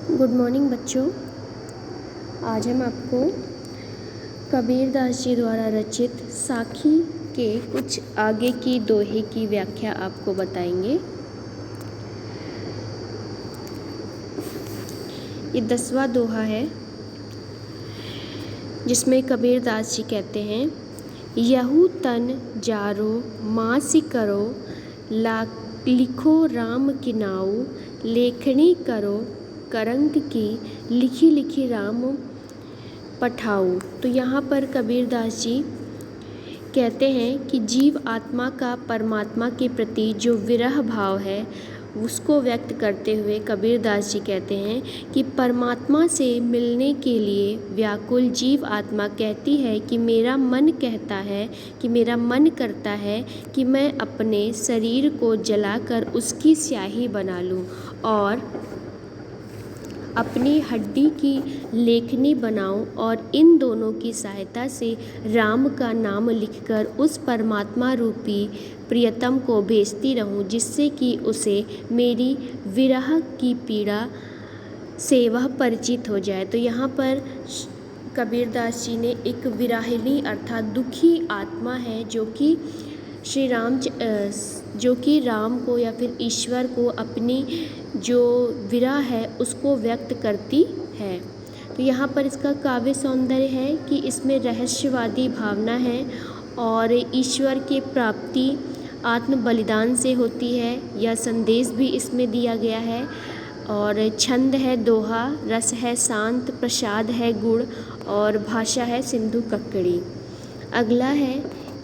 Good morning बच्चों। आज हम आपको कबीर दास जी द्वारा रचित साखी के कुछ आगे की दोहे की व्याख्या आपको बताएंगे। ये 10वां दोहा है जिसमें कबीर दास जी कहते हैं, यहू तन जारो मासी करो, लिखो राम की नाऊ, लेखनी करो करंग की, लिखी लिखी राम पठाऊ। तो यहाँ पर कबीर दास जी कहते हैं कि जीव आत्मा का परमात्मा के प्रति जो विरह भाव है उसको व्यक्त करते हुए कबीर दास जी कहते हैं कि परमात्मा से मिलने के लिए व्याकुल जीव आत्मा कहती है कि मेरा मन कहता है कि मेरा मन करता है कि मैं अपने शरीर को जलाकर उसकी स्याही बना लूं और अपनी हड्डी की लेखनी बनाऊं और इन दोनों की सहायता से राम का नाम लिखकर उस परमात्मा रूपी प्रियतम को भेजती रहूं, जिससे कि उसे मेरी विरह की पीड़ा से वह परिचित हो जाए। तो यहाँ पर कबीर दास जी ने एक विराहिनी अर्थात दुखी आत्मा है जो कि जो कि राम को या फिर ईश्वर को अपनी जो विरह है उसको व्यक्त करती है। तो यहाँ पर इसका काव्य सौंदर्य है कि इसमें रहस्यवादी भावना है और ईश्वर की प्राप्ति आत्म बलिदान से होती है, यह संदेश भी इसमें दिया गया है। और छंद है दोहा, रस है शांत, प्रसाद है गुड़ और भाषा है सिंधु कक्कड़ी। अगला है,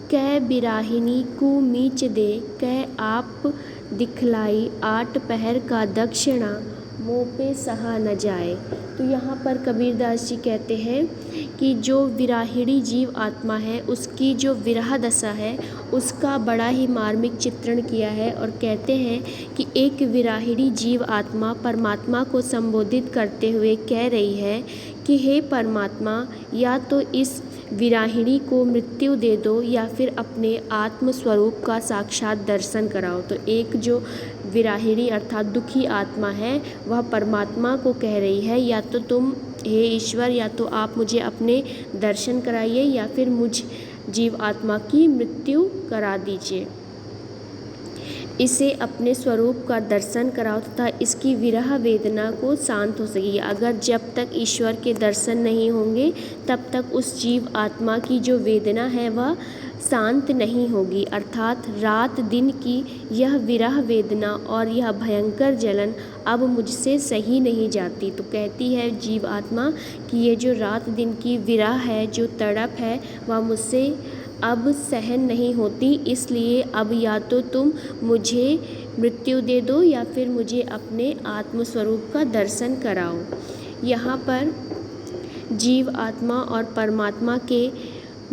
कै बिराहिनी को मीच दे, कै आप दिखलाई, 8 पहर का दक्षिणा, मुँह पे सहा न जाए। तो यहाँ पर कबीर दास जी कहते हैं कि जो विराहिणी जीव आत्मा है उसकी जो विरह दशा है उसका बड़ा ही मार्मिक चित्रण किया है और कहते हैं कि एक विराहिणी जीव आत्मा परमात्मा को संबोधित करते हुए कह रही है कि हे परमात्मा, या तो इस विराहिणी को मृत्यु दे दो या फिर अपने आत्म स्वरूप का साक्षात दर्शन कराओ। तो एक जो विराहिणी अर्थात दुखी आत्मा है वह परमात्मा को कह रही है, या तो तुम हे ईश्वर, या तो आप मुझे अपने दर्शन कराइए या फिर मुझ जीव आत्मा की मृत्यु करा दीजिए, इसे अपने स्वरूप का दर्शन कराओ तथा इसकी विरह वेदना को शांत हो सकेगी। अगर जब तक ईश्वर के दर्शन नहीं होंगे तब तक उस जीव आत्मा की जो वेदना है वह शांत नहीं होगी, अर्थात रात दिन की यह विरह वेदना और यह भयंकर जलन अब मुझसे सही नहीं जाती। तो कहती है जीव आत्मा कि ये जो रात दिन की विरह है, जो तड़प है, वह मुझसे अब सहन नहीं होती, इसलिए अब या तो तुम मुझे मृत्यु दे दो या फिर मुझे अपने आत्मस्वरूप का दर्शन कराओ। यहाँ पर जीव आत्मा और परमात्मा के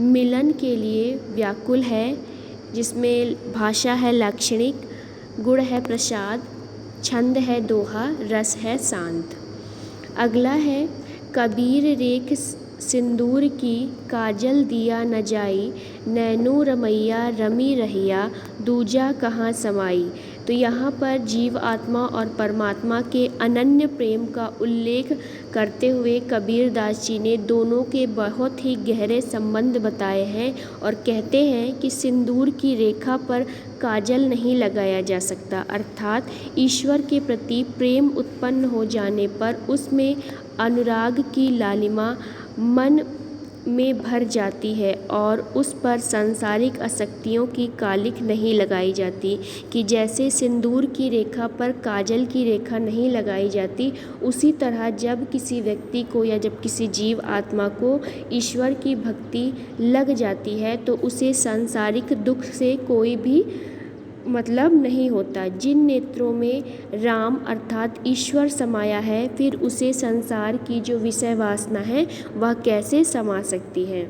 मिलन के लिए व्याकुल है, जिसमें भाषा है लाक्षणिक, गुण है प्रसाद, छंद है दोहा, रस है शांत। अगला है, कबीर रेख सिंदूर की, काजल दिया न जाई, नैनो रमैया रमी रहिया, दूजा कहाँ समाई। तो यहाँ पर जीव आत्मा और परमात्मा के अनन्य प्रेम का उल्लेख करते हुए कबीर दास जी ने दोनों के बहुत ही गहरे संबंध बताए हैं और कहते हैं कि सिंदूर की रेखा पर काजल नहीं लगाया जा सकता, अर्थात ईश्वर के प्रति प्रेम उत्पन्न हो जाने पर उसमें अनुराग की लालिमा मन में भर जाती है और उस पर सांसारिक आसक्तियों की कालिख नहीं लगाई जाती। कि जैसे सिंदूर की रेखा पर काजल की रेखा नहीं लगाई जाती, उसी तरह जब किसी व्यक्ति को या जब किसी जीव आत्मा को ईश्वर की भक्ति लग जाती है तो उसे सांसारिक दुख से कोई भी मतलब नहीं होता। जिन नेत्रों में राम अर्थात ईश्वर समाया है, फिर उसे संसार की जो विषय वासना है वह कैसे समा सकती है।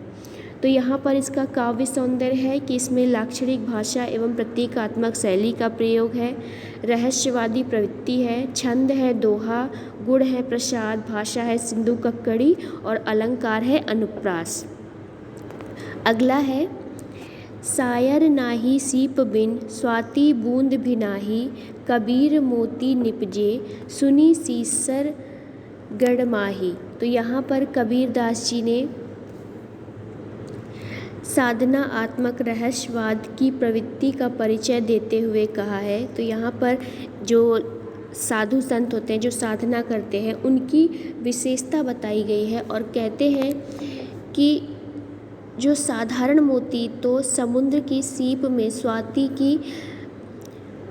तो यहाँ पर इसका काव्य सौंदर्य है कि इसमें लाक्षणिक भाषा एवं प्रतीकात्मक शैली का प्रयोग है, रहस्यवादी प्रवृत्ति है, छंद है दोहा, गुण है प्रसाद, भाषा है सिंधु कक्कड़ी और अलंकार है अनुप्रास। अगला है, सायर नाही सीप बिन, स्वाति बूंद भी नाही, कबीर मोती निपजे, सुनी सीसर गढ़माही। तो यहाँ पर कबीरदास जी ने साधना आत्मक रहस्यवाद की प्रवृत्ति का परिचय देते हुए कहा है। तो यहाँ पर जो साधु संत होते हैं, जो साधना करते हैं, उनकी विशेषता बताई गई है और कहते हैं कि जो साधारण मोती तो समुद्र की सीप में स्वाति की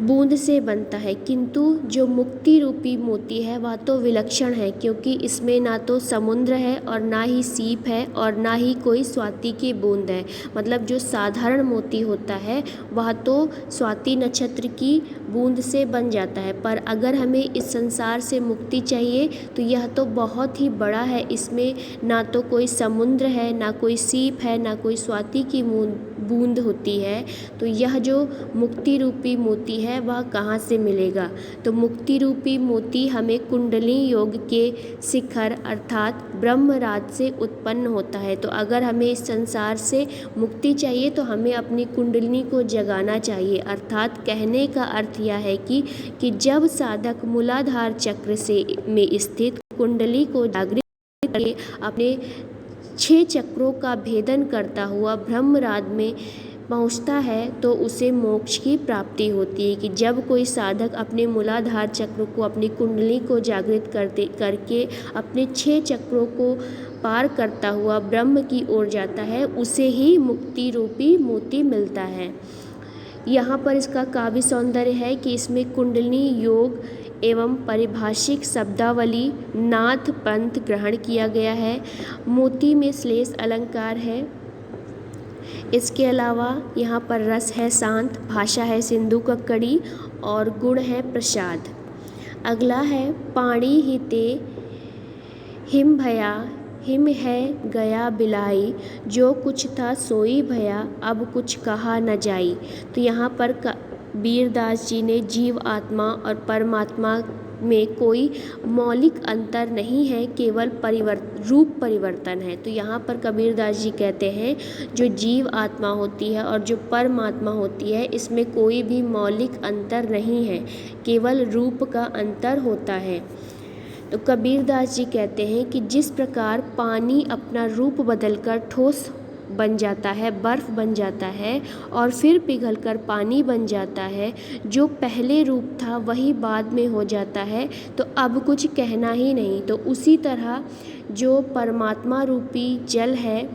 बूंद से बनता है, किंतु जो मुक्ति रूपी मोती है वह तो विलक्षण है, क्योंकि इसमें ना तो समुद्र है और ना ही सीप है और ना ही कोई स्वाति की बूंद है। मतलब जो साधारण मोती होता है वह तो स्वाति नक्षत्र की बूंद से बन जाता है, पर अगर हमें इस संसार से मुक्ति चाहिए तो यह तो बहुत ही बड़ा है। इसमें ना तो कोई समुद्र है, ना कोई सीप है, ना कोई स्वाति की बूंद होती है। तो यह जो मुक्ति रूपी मोती है वह कहाँ से मिलेगा? तो मुक्ति रूपी मोती हमें कुंडली योग के शिखर अर्थात ब्रह्मराज से उत्पन्न होता है। तो अगर हमें इस संसार से मुक्ति चाहिए तो हमें अपनी कुंडलिनी को जगाना चाहिए। अर्थात कहने का अर्थ यह है कि जब साधक मूलाधार चक्र से में स्थित कुंडली को जागृत करके अपने 6 चक्रों का भेदन करता हुआ ब्रह्मराज में पहुँचता है तो उसे मोक्ष की प्राप्ति होती है। कि जब कोई साधक अपने मूलाधार चक्र को, अपनी कुंडली को जागृत करके अपने 6 चक्रों को पार करता हुआ ब्रह्म की ओर जाता है, उसे ही मुक्ति रूपी मोती मिलता है। यहाँ पर इसका काव्य सौंदर्य है कि इसमें कुंडलिनी योग एवं पारिभाषिक शब्दावली नाथ पंथ ग्रहण किया गया है। मोती में श्लेष अलंकार है। इसके अलावा यहाँ पर रस है शांत, भाषा है सिंधु कक्कड़ी और गुण है प्रसाद। अगला है पाणी ही ते हिम भया, हिम है गया बिलाई, जो कुछ था सोई भया, अब कुछ कहा न जाई। तो यहाँ पर कबीरदास जी ने जीव आत्मा और परमात्मा में कोई मौलिक अंतर नहीं है, केवल रूप परिवर्तन है। तो यहाँ पर कबीरदास जी कहते हैं जो जीव आत्मा होती है और जो परमात्मा होती है इसमें कोई भी मौलिक अंतर नहीं है, केवल रूप का अंतर होता है। तो कबीरदास जी कहते हैं कि जिस प्रकार पानी अपना रूप बदलकर ठोस बन जाता है, बर्फ़ बन जाता है और फिर पिघलकर पानी बन जाता है, जो पहले रूप था वही बाद में हो जाता है, तो अब कुछ कहना ही नहीं। तो उसी तरह जो परमात्मा रूपी जल है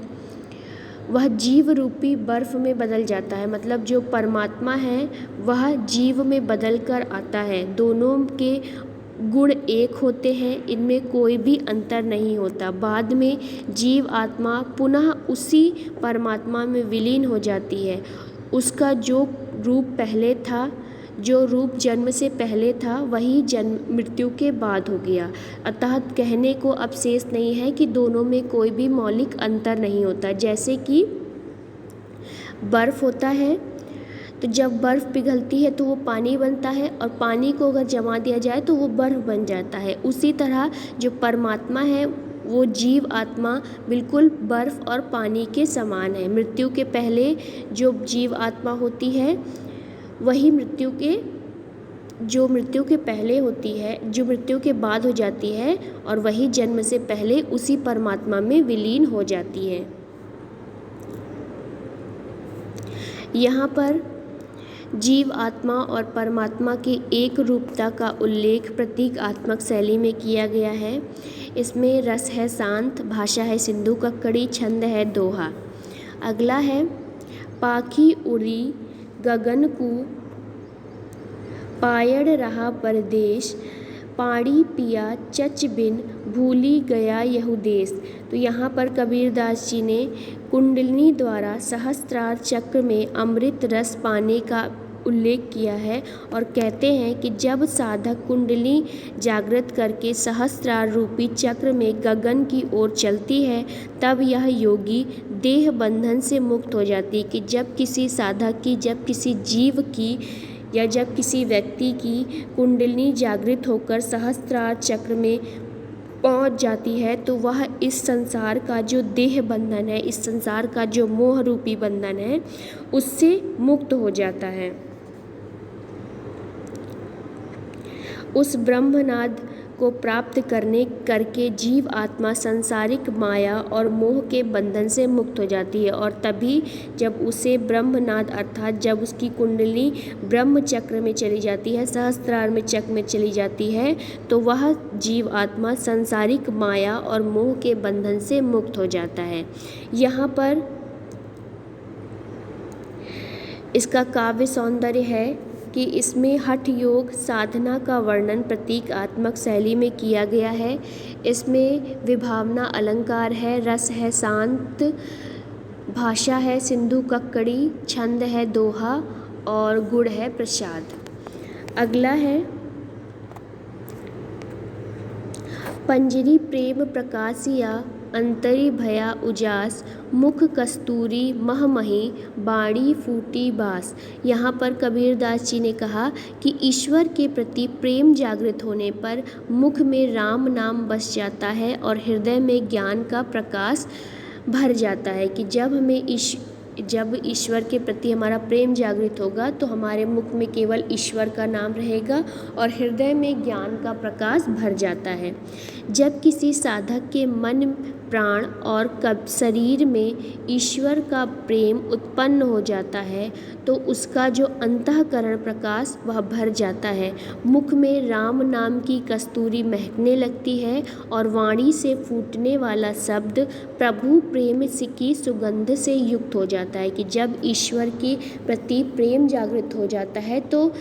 वह जीव रूपी बर्फ़ में बदल जाता है। मतलब जो परमात्मा है वह जीव में बदल कर आता है। दोनों के गुण एक होते हैं, इनमें कोई भी अंतर नहीं होता। बाद में जीव आत्मा पुनः उसी परमात्मा में विलीन हो जाती है। उसका जो रूप पहले था, जो रूप जन्म से पहले था, वही जन्म मृत्यु के बाद हो गया। अतः कहने को अब शेष नहीं है कि दोनों में कोई भी मौलिक अंतर नहीं होता। जैसे कि बर्फ़ होता है, तो जब बर्फ़ पिघलती है तो वो पानी बनता है और पानी को अगर जमा दिया जाए तो वो बर्फ़ बन जाता है। उसी तरह जो परमात्मा है वो जीव आत्मा बिल्कुल बर्फ़ और पानी के समान है। मृत्यु के पहले जो जीव आत्मा होती है वही मृत्यु के पहले होती है, जो मृत्यु के बाद हो जाती है, और वही जन्म से पहले उसी परमात्मा में विलीन हो जाती है। यहाँ पर जीव आत्मा और परमात्मा की एक रूपता का उल्लेख प्रतीकात्मक शैली में किया गया है। इसमें रस है शांत, भाषा है सिंधु कक्कड़ी, छंद है दोहा। अगला है पाखी उड़ी गगन को, पायड़ रहा परदेश, पानी पिया चच बिन, भूली गया यहु देश। तो यहाँ पर कबीरदास जी ने कुंडलिनी द्वारा सहस्त्रार चक्र में अमृत रस पाने का उल्लेख किया है और कहते हैं कि जब साधक कुंडली जागृत करके सहस्त्रार रूपी चक्र में गगन की ओर चलती है तब यह योगी देह बंधन से मुक्त हो जाती है। कि जब किसी साधक की, जब किसी जीव की या जब किसी व्यक्ति की कुंडलिनी जागृत होकर सहस्त्रार चक्र में पहुंच जाती है तो वह इस संसार का जो देह बंधन है, इस संसार का जो मोह रूपी बंधन है, उससे मुक्त हो जाता है। उस ब्रह्मनाद को प्राप्त करके जीव आत्मा सांसारिक माया और मोह के बंधन से मुक्त हो जाती है। और तभी जब उसे ब्रह्मनाद अर्थात जब उसकी कुंडली ब्रह्म चक्र में चली जाती है, सहस्त्रार में चक्र में चली जाती है, तो वह जीव आत्मा सांसारिक माया और मोह के बंधन से मुक्त हो जाता है। यहाँ पर इसका काव्य सौंदर्य है कि इसमें हठ योग साधना का वर्णन प्रतीकात्मक शैली में किया गया है। इसमें विभावना अलंकार है, रस है शांत, भाषा है सिंधु कक्कड़ी, छंद है दोहा और गुण है प्रसाद। अगला है पंजरी प्रेम प्रकाशिया अंतरी भया उजास, मुख कस्तूरी महमही बाणी फूटी बास। यहाँ पर कबीरदास जी ने कहा कि ईश्वर के प्रति प्रेम जागृत होने पर मुख में राम नाम बस जाता है और हृदय में ज्ञान का प्रकाश भर जाता है। कि जब ईश्वर के प्रति हमारा प्रेम जागृत होगा तो हमारे मुख में केवल ईश्वर का नाम रहेगा और हृदय में ज्ञान का प्रकाश भर जाता है। जब किसी साधक के मन प्राण और शरीर में ईश्वर का प्रेम उत्पन्न हो जाता है तो उसका जो अंतःकरण प्रकाश वह भर जाता है। मुख में राम नाम की कस्तूरी महकने लगती है और वाणी से फूटने वाला शब्द प्रभु प्रेम की सुगंध से युक्त हो जाता है। कि जब ईश्वर के प्रति प्रेम जागृत हो जाता है तो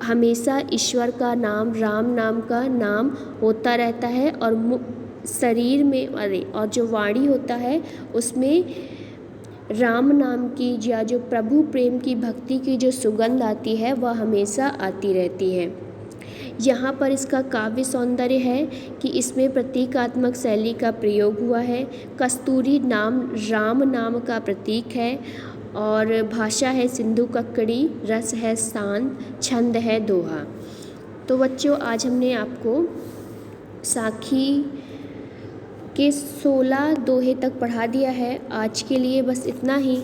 हमेशा ईश्वर का नाम, राम नाम का नाम होता रहता है और शरीर में और जो वाणी होता है उसमें राम नाम की या जो प्रभु प्रेम की भक्ति की जो सुगंध आती है वह हमेशा आती रहती है। यहाँ पर इसका काव्य सौंदर्य है कि इसमें प्रतीकात्मक शैली का प्रयोग हुआ है। कस्तूरी नाम राम नाम का प्रतीक है और भाषा है सिंधु कक्कड़ी, रस है शांत, छंद है दोहा। तो बच्चों आज हमने आपको साखी के 16 दोहे तक पढ़ा दिया है। आज के लिए बस इतना ही।